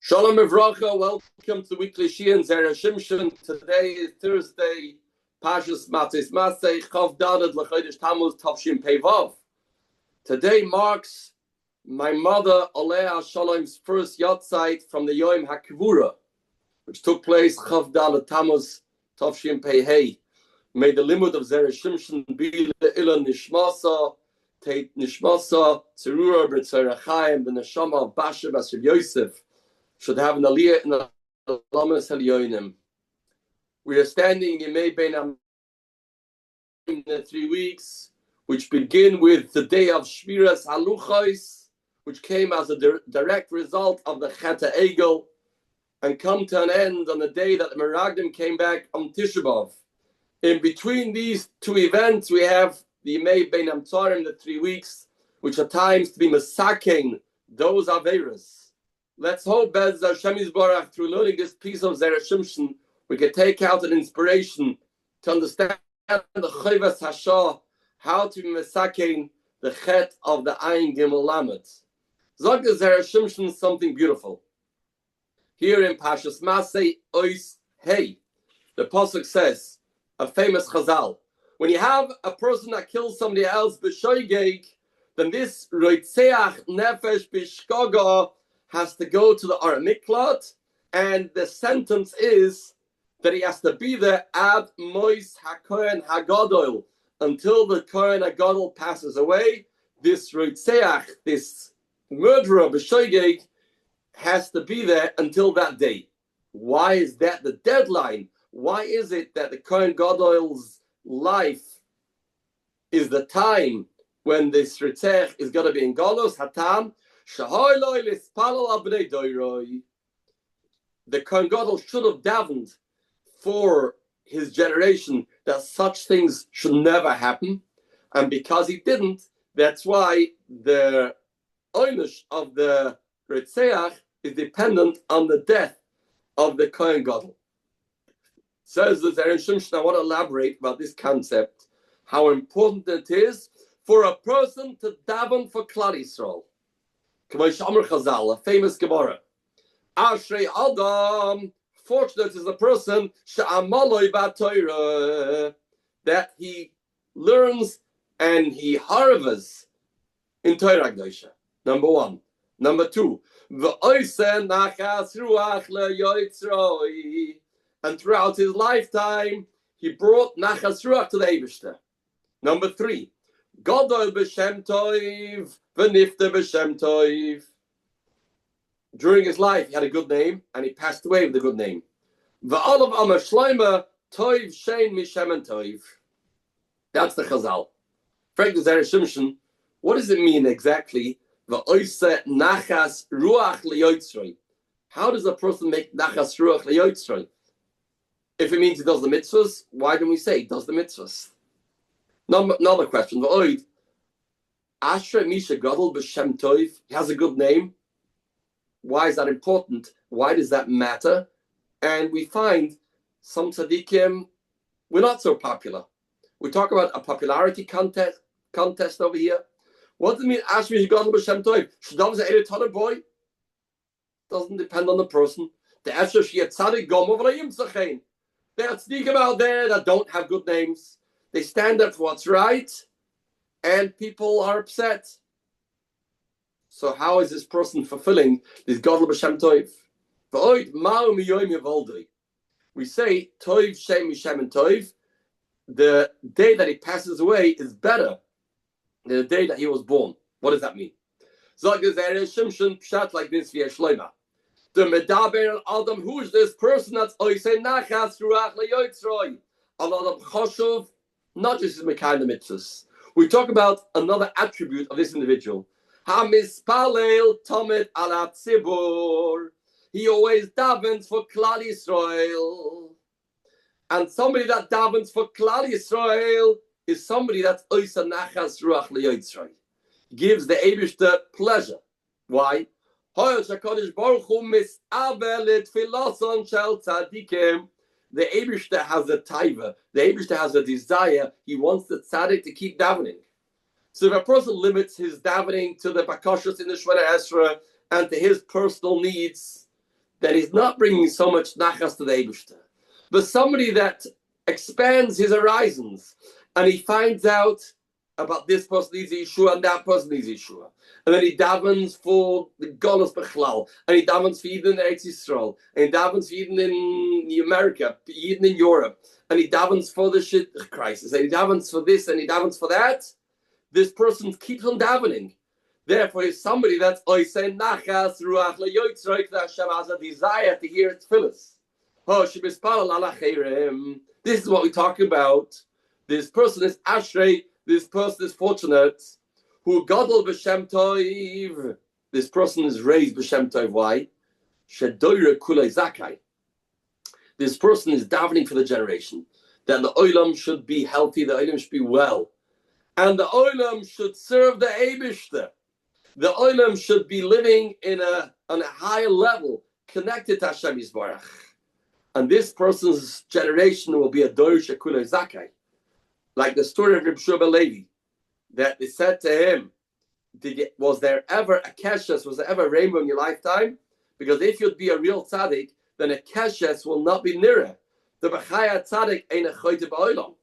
Shalom Evracha, welcome to the weekly Shia and Zera Shimshon. Today is Thursday, Pashas Matos Massei, Chav Daled L'Chodesh Tammuz Tavshin Pei Vav. Today marks my mother Alea Shalom's first yahrzeit from the Yom HaKivura, which took place Chav Daled Tammuz Tavshin Pei Hey. May the limud of Zera Shimshon be Le'ila Nishmasa, Teit Nishmasa, Tzerura B'Tzera Chaim, the Neshama of Basher Basher Yosef, should have an aliyah in the Lamas Halyonim. We are standing in Yemei Bein in the 3 weeks, which begin with the day of Shmiras Haluchos, which came as a direct result of the Cheta Egel, and come to an end on the day that the Meragdim came back on Tisha B'Av. In between these two events, we have the Yemei Bein Hamtzarim, the 3 weeks, which are times to be Masakein, those Averas. Let's hope, Bez Hashem Yisborach, through learning this piece of Zera Shimshon, we can take out an inspiration to understand the Chayvas Hashah, how to be Mesakein the Chet of the Ayin Gimel Lamed. Zog the Zera Shimshon something beautiful. Here in Pashas Massei Ois Hey, the Pasuk says, a famous Chazal, when you have a person that kills somebody else, b'shoigeg, then this Roitzeach Nefesh Bishkoga has to go to the Aramiklat, and the sentence is that he has to be there ad Mois HaKohen HaGadol, until the Kohen HaGadol passes away. This Roitzeach, this murderer, B'shoigeg, has to be there until that day. Why is that the deadline? Why is it that the Kohen Gadol's life is the time when this Roitzeach is going to be in Galos? Hatam, the Kohen Gadol should have davened for his generation that such things should never happen, and because he didn't, that's why the oynish of the Ritzeach is dependent on the death of the Kohen Gadol. Says the Zera Shimshon, I want to elaborate about this concept, how important it is for a person to daven for Klal Yisrael. Chazal, a famous Gemara. Ashrei Adam, fortunate is the person that he learns and he harvests in Torah Kedosha. Number one. Number two, and throughout his lifetime, he brought nachas ruach to the Eibishter. Number three, Gadol b'shem toiv, v'nifta b'shem toiv. During his life, he had a good name, and he passed away with a good name. V'alav amar shloima toiv shein mishem and toiv. That's the Chazal. Frank the Zera Shimshon, what does it mean exactly? V'oise nachas ruach liyotzroi. How does a person make nachas ruach liyotzroi? If it means he does the mitzvahs, why don't we say he does the mitzvahs? Another question. Asher Misha Gadol b'Shem Toiv. He has a good name. Why is that important? Why does that matter? And we find some tzaddikim we're not so popular. We talk about a popularity contest over here. What does it mean? Asher Misha Gadol b'Shem Toiv. Shadav is a ton of boy. Doesn't depend on the person. The Asher Shiyat Tzadik Gomer V'Layim Zachein. There are tzaddikim out there that don't have good names. They stand up for what's right, and people are upset. So how is this person fulfilling this Gadol b'Shem Toiv? We say Toiv Shem Mishem and Toiv. The day that he passes away is better than the day that he was born. What does that mean? Zog the Zera Shimshon pshat like this via Shloima. The Medaber Adam, who is this person that's Oise Nachas Ruach Leyotzroi? Adam Choshuv. Not just his Mekayim mitzvahs. We talk about another attribute of this individual. Hamispalel Tomet Alat Tzibur. He always davens for Klal Yisrael. And somebody that davens for Klal Yisrael is somebody that's Oisa Nachas Ruach Leyotzroi. Gives the Eibishter pleasure. Why? HaKadosh Baruch Hu misavelet filason shel tzadikim. The Eibishter has a taiva. The Eibishter has a desire. He wants the tzaddik to keep davening. So if a person limits his davening to the bakashos in the Shemona Esrei and to his personal needs, that he's not bringing so much nachas to the Eibishter, but somebody that expands his horizons, and he finds out about this person needs Yeshua and that person needs Yeshua. And then he davens for the Golos Bechlal, and he davens for Eden in Eretz Yisrael, and he davens for Eden in America, Eden in Europe, and he davens for the shit crisis, and he davens for this, and he davens for that. This person keeps on davening. Therefore, he's somebody that's Oisei Nachas Ruach LeYotzroik, that Hashem has a desire to hear its tefillos. This is what we talk about. This person is Ashrei. This person is fortunate. Who Gadol b'Shem Tov. This person is raised b'Shem Tov. Why? Shedoire Kulei Zakai. This person is davening for the generation that the Olam should be healthy, the Olam should be well, and the Olam should serve the Eibishter. The Olam should be living on a higher level, connected to Hashem Yisbarach. And this person's generation will be a Dorish Kulei Zakai. Like the story of Rabbi Shua ben Levi, that they said to him, was there ever a keshes, was there ever a rainbow in your lifetime? Because if you'd be a real tzaddik, then a keshes will not be nira. The b'chaya tzaddik ain't a choyte ba'olam.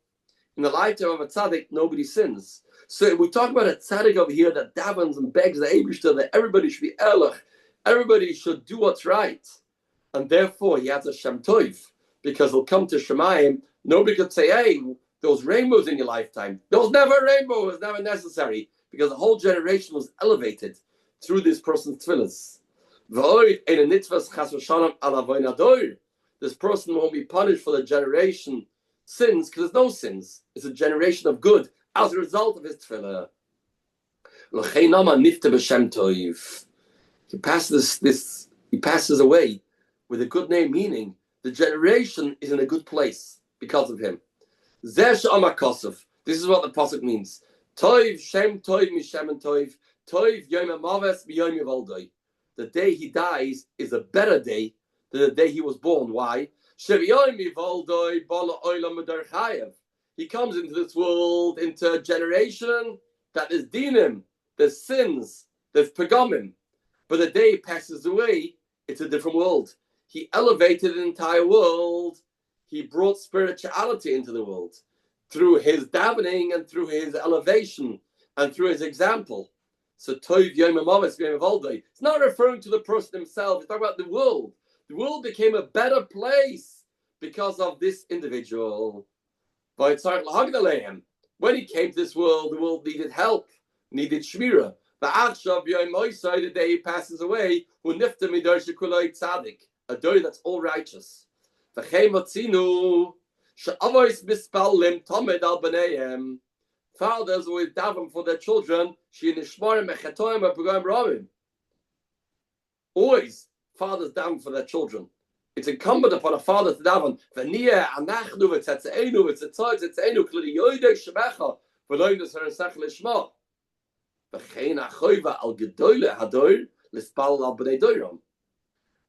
In the lifetime of a tzaddik, nobody sins. So we talk about a tzaddik over here that davens and begs the Eibishter that everybody should be erlich, everybody should do what's right. And therefore, he has a Shem Tov, because he'll come to Shemayim, nobody could say, hey, those rainbows in your lifetime. There was never a rainbow. It was never necessary, because the whole generation was elevated through this person's tefillas. This person won't be punished for the generation sins, because there's no sins. It's a generation of good as a result of his tefillah. He passes away with a good name, meaning the generation is in a good place because of him. This is what the pasuk means. Toiv Shem Toiv Mishem and Toiv Toiv Yom Maves B'Yom Yevoldoi. The day he dies is a better day than the day he was born. Why? He comes into this world, into a generation that is dinim, there's sins, there's pagomim. But the day he passes away, it's a different world. He elevated the entire world. He brought spirituality into the world through his davening and through his elevation and through his example. So Toiv Yom Mavis Yom Volday. It's not referring to the person himself. It's talking about the world. The world became a better place because of this individual. When he came to this world, the world needed help, needed shmira. The day he passes away, a day that's all righteous. Fathers always daven for their children. Always, fathers daven for their children. It's incumbent upon a father to daven.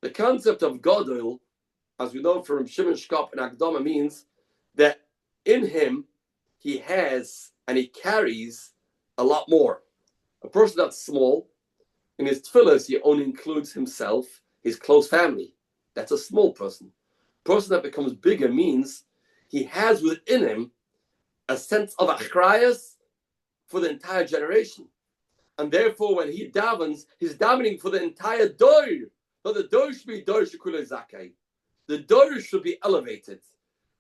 The concept of Gadol, as we know from Shimon Shkop and Akdama, means that in him he has and he carries a lot more. A person that's small, in his tefillas, he only includes himself, his close family. That's a small person. A person that becomes bigger means he has within him a sense of achrayas for the entire generation. And therefore, when he davens, he's davening for the entire dor. But the dor should be dor shekulei zakai. The dor should be elevated.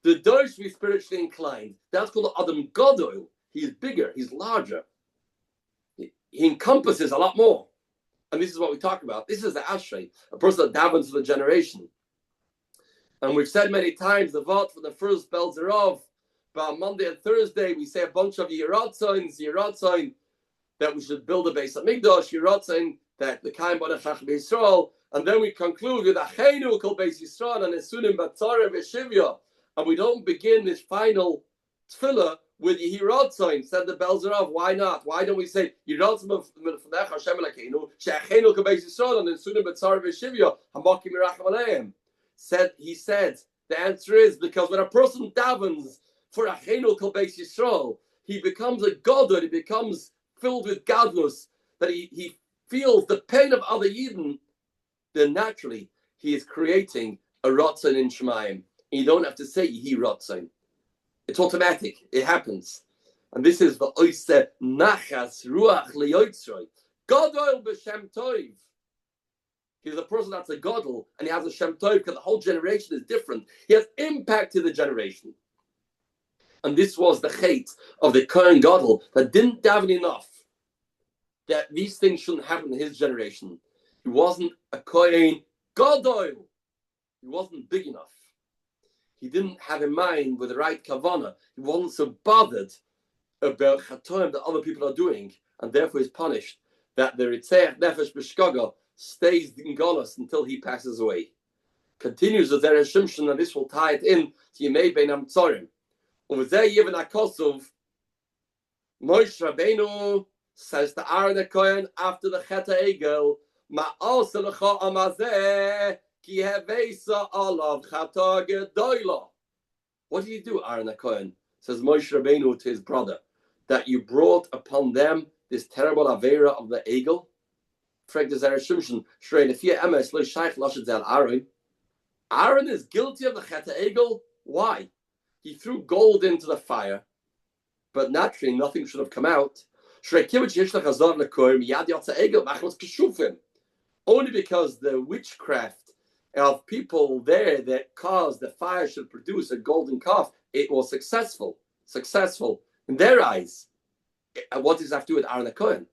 The dor should be spiritually inclined. That's called Adam Gadol. He's bigger. He's larger. He encompasses a lot more. And this is what we talk about. This is the Ashrei, a person that davens for the generation. And we've said many times the vote for the first Belzerov, but on Monday and Thursday we say a bunch of Yeratzain, that we should build a base of Migdash, Yeratzain, that the Kaim Bonachach Yisrael, and then we conclude with Achenu Kol Beis Yisrael and Esunim Batzara V'Shivya, and we don't begin this final tefillah with Yeratzain, said the Belzerov. Why not? Why don't we say Yeratzain M'Fnech Hashem Elakenu She'achenu Kol Beis Yisrael and Esunim Batzara V'Shivya Hamakim Miracham Aleim? He said the answer is because when a person davens for Achenu Kol Beis Yisrael, he becomes a Gadol, he becomes filled with godless, that he feels the pain of other Yidden, then naturally he is creating a Ratzon in Shemayim. You don't have to say Yehi Ratzon. It's automatic. It happens. And this is the Oise Nachas Ruach Liyotzroi. Godol b'Shem Tov. He's a person that's a Godel, and he has a Shem Tov because the whole generation is different. He has impact to the generation. And this was the hate of the Kohen Godel that didn't daven enough, that these things shouldn't happen in his generation. He wasn't a Kohen Godel. He wasn't big enough. He didn't have in mind with the right kavanah. He wasn't so bothered about chatoim that other people are doing, and therefore is punished. That the Ritzeach Nefesh B'Shkoga stays in Golos until he passes away. Continues the Zerah Shimshon, and this will tie it in to Yemei Bein HaMtzorim. Over there, Yevon HaKosov, Moshe Rabbeinu says to Aaron HaKohen after the Cheta Egel, Ma'aseh lecha amazeh ki heveisa alav chata gedoyla. What did you do, Aaron HaKohen? Says Moshe Rabbeinu to his brother, that you brought upon them this terrible avera of the Egel. Aaron is guilty of the Cheta Egel. Why? He threw gold into the fire, but naturally nothing should have come out. Only because the witchcraft of people there that caused the fire should produce a golden calf, it was successful in their eyes. What does that have to do with Aaron HaKohen?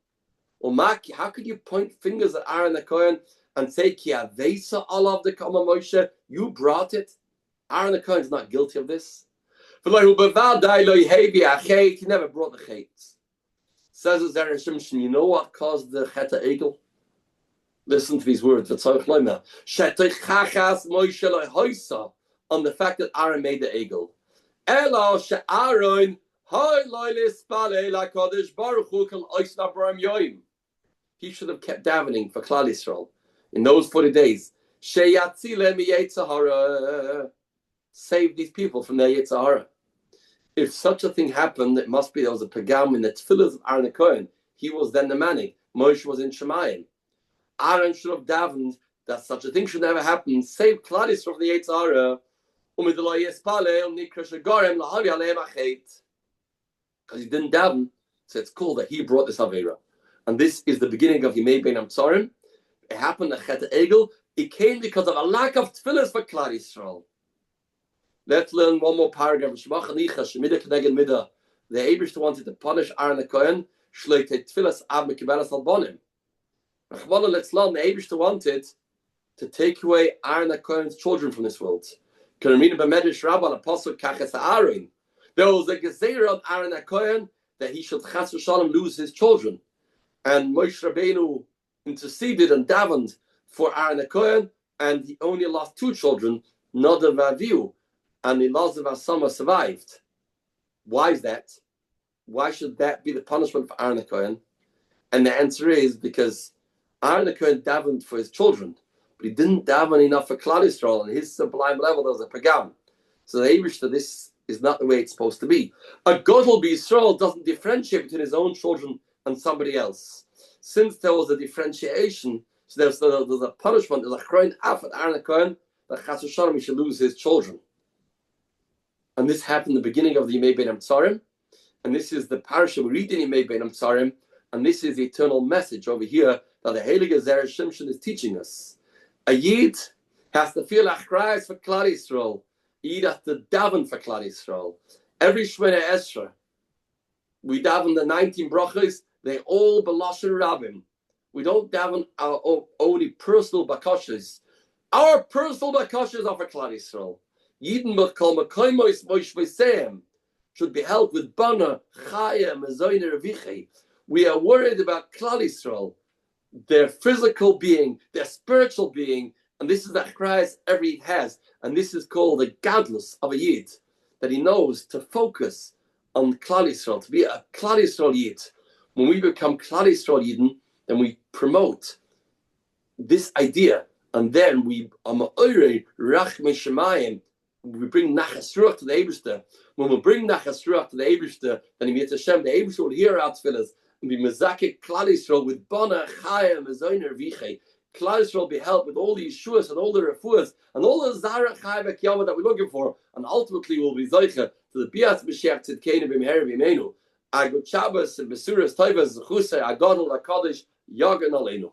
Well, how could you point fingers at Aaron HaKohen and say, Ki avesa alav the kama Moshe, you brought it? Aaron HaKohen is not guilty of this. He never brought the chait. Says Zerah Shimshon, you know what caused the Cheta Egel? Listen to these words. On the fact that Aaron made the Egel. He should have kept davening for Klal Yisrael in those 40 days. Save these people from their Yetzer Hara. If such a thing happened, it must be there was a pagam in the tefillahs of Aaron HaKohen. He was then the manning. Moshe was in Shemayim. Aaron should have davened that such a thing should never happen. Save Klal Yisrael from the Yetzer Hara. Because he didn't daven, so it's cool that he brought this Avera. And this is the beginning of Yemei Bein HaMtzorim. It happened at Cheta Egel. It came because of a lack of tefillahs for Klal Yisrael. Let's learn one more paragraph. The Eibishter wanted to punish Aaron HaKohen. Let's learn the Eibishter wanted to take away Aaron HaKohen's children from this world. There was a gezeira on Aaron HaKohen that he should chas v'shalom lose his children. And Moshe Rabbeinu interceded and davened for Aaron HaKohen, and he only lost 2 children, Nadav and Avihu, and Elazar and Sama survived. Why is that? Why should that be the punishment for Aaron HaKohen? And the answer is because Aaron HaKohen davened for his children, but he didn't daven enough for Klal Yisrael. On his sublime level, there was a pagam. So the Eibishter, this is not the way it's supposed to be. A Godel B'Yisrael doesn't differentiate between his own children and somebody else. Since there was a differentiation, so there's a punishment, there's a chroin af at Aaron HaKohen, that Chas v'Shalom he should lose his children. And this happened in the beginning of the Yemei Bein HaMtzorim, and this is the parasha we read in Yemei Bein HaMtzorim, and this is the eternal message over here that the Heilige Zerah Shimshon is teaching us. A Yid has to feel achrayus for Klal Yisrael. A Yid has to daven for Klal Yisrael. Every Shemona Esrei, we daven the 19 brachos, they all b'lashon rabbim. We don't daven our only personal bakashas. Our personal bakashas are for Klal Yisrael. Yidden b'kol makoymos moish v'seim should be held with bana, chaya, mezoyne, reviche. We are worried about Klal Yisrael, their physical being, their spiritual being, and this is the achrayus every Yid has, and this is called the gadlus of a Yid, that he knows to focus on Klal Yisrael, to be a Klal Yisrael Yid. When we become Klal Yisrael Yidden, then we promote this idea, and then we we bring Nachas Ruach to the Eibishter. When we bring Nachas Ruach to the Eibishter, then Yimiyat Hashem, the Eibishter will hear our tefillahs and be Mezakek Klal Yisrael with Bona, Chaya, Mezoyne, Reviche. Klal Yisrael will be helped with all the Yeshuas and all the Refuas and all the Zara Chai V'Kiyama that we're looking for, and ultimately we'll be Zoicha to the Bias Mashiach Tzidkeinu B'Meher B'Imenu. A good Shabbos and Besuras Toivas Zechusei Agadol HaKadosh Yagan Aleinu.